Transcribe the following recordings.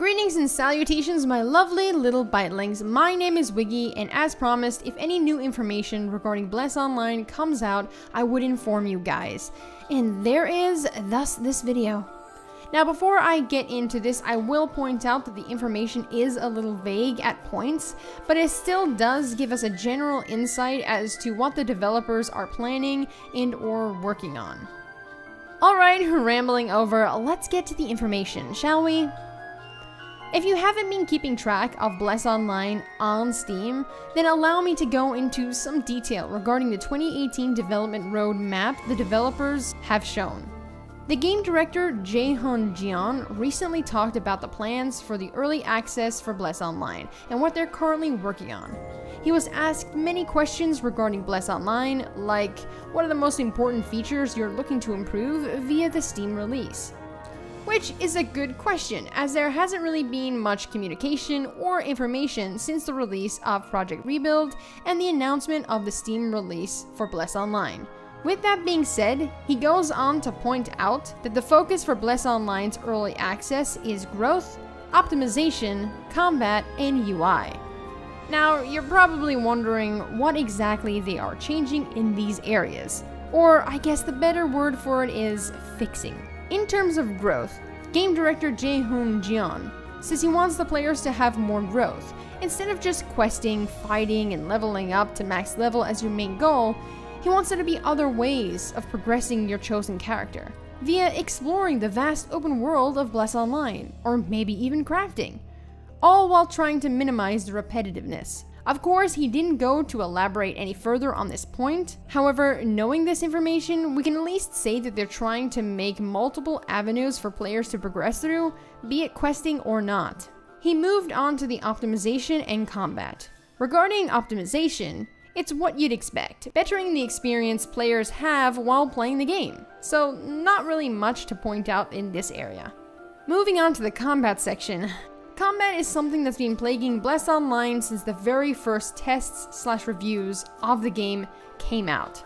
Greetings and salutations, my lovely little bytelings. My name is Wiggy, and as promised, if any new information regarding Bless Online comes out, I would inform you guys. And there is, thus this video. Now before I get into this, I will point out that the information is a little vague at points, but it still does give us a general insight as to what the developers are planning and or working on. Alright, rambling over, let's get to the information, shall we? If you haven't been keeping track of Bless Online on Steam, then allow me to go into some detail regarding the 2018 development roadmap the developers have shown. The game director Jae-hoon Jeon recently talked about the plans for the early access for Bless Online and what they're currently working on. He was asked many questions regarding Bless Online, like what are the most important features you're looking to improve via the Steam release? Which is a good question, as there hasn't really been much communication or information since the release of Project Rebuild and the announcement of the Steam release for Bless Online. With that being said, he goes on to point out that the focus for Bless Online's early access is growth, optimization, combat, and UI. Now, you're probably wondering what exactly they are changing in these areas, or I guess the better word for it is fixing. In terms of growth, game director Jae-hoon Jeon says he wants the players to have more growth. Instead of just questing, fighting, and leveling up to max level as your main goal, he wants there to be other ways of progressing your chosen character, via exploring the vast open world of Bless Online, or maybe even crafting, all while trying to minimize the repetitiveness. Of course, he didn't go to elaborate any further on this point. However, knowing this information, we can at least say that they're trying to make multiple avenues for players to progress through, be it questing or not. He moved on to the optimization and combat. Regarding optimization, it's what you'd expect, bettering the experience players have while playing the game. So, not really much to point out in this area. Moving on to the combat section. Combat is something that's been plaguing Bless Online since the very first tests/reviews of the game came out,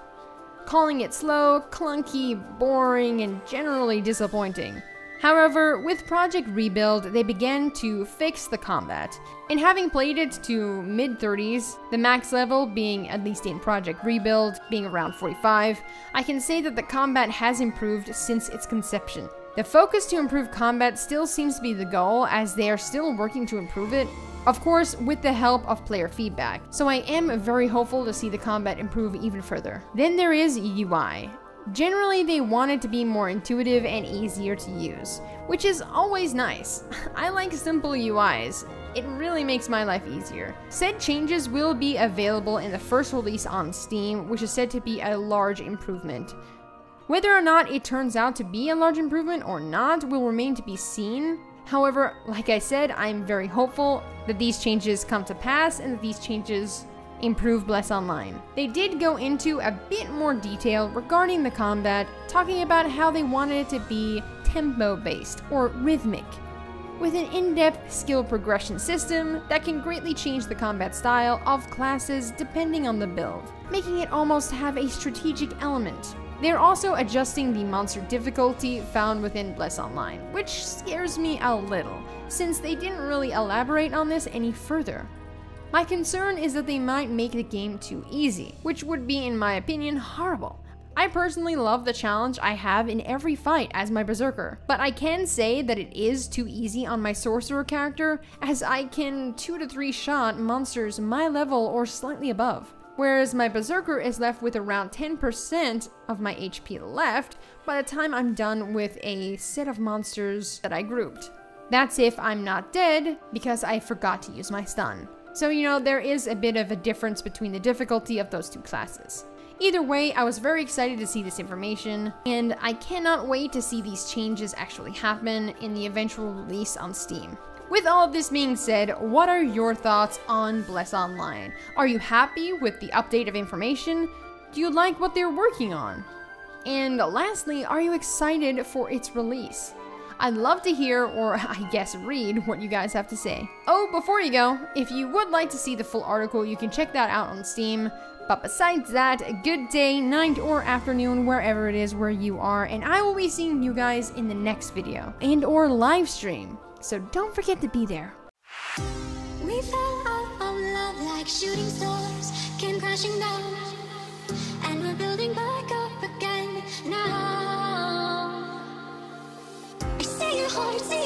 calling it slow, clunky, boring, and generally disappointing. However, with Project Rebuild, they began to fix the combat, and having played it to mid-30s, the max level being, at least in Project Rebuild, being around 45, I can say that the combat has improved since its conception. The focus to improve combat still seems to be the goal, as they are still working to improve it, of course with the help of player feedback, so I am very hopeful to see the combat improve even further. Then there is UI. Generally, they want it to be more intuitive and easier to use, which is always nice. I like simple UIs. It really makes my life easier. Said changes will be available in the first release on Steam, which is said to be a large improvement. Whether or not it turns out to be a large improvement or not will remain to be seen. However, like I said, I'm very hopeful that these changes come to pass and that these changes improve Bless Online. They did go into a bit more detail regarding the combat, talking about how they wanted it to be tempo-based or rhythmic, with an in-depth skill progression system that can greatly change the combat style of classes depending on the build, making it almost have a strategic element. They're also adjusting the monster difficulty found within Bless Online, which scares me a little, since they didn't really elaborate on this any further. My concern is that they might make the game too easy, which would be, in my opinion, horrible. I personally love the challenge I have in every fight as my Berserker, but I can say that it is too easy on my Sorcerer character, as I can 2 to 3 shot monsters my level or slightly above. Whereas my Berserker is left with around 10% of my HP left by the time I'm done with a set of monsters that I grouped. That's if I'm not dead, because I forgot to use my stun. So you know, there is a bit of a difference between the difficulty of those two classes. Either way, I was very excited to see this information, and I cannot wait to see these changes actually happen in the eventual release on Steam. With all of this being said, what are your thoughts on Bless Online? Are you happy with the update of information? Do you like what they're working on? And lastly, are you excited for its release? I'd love to hear, or I guess read, what you guys have to say. Oh, before you go, if you would like to see the full article, you can check that out on Steam. But besides that, a good day, night, or afternoon, wherever it is where you are, and I will be seeing you guys in the next video, and or live stream. so don't forget to be there. We fell out of love like shooting stars, came crashing down, and we're building back up again now. I see your heart, see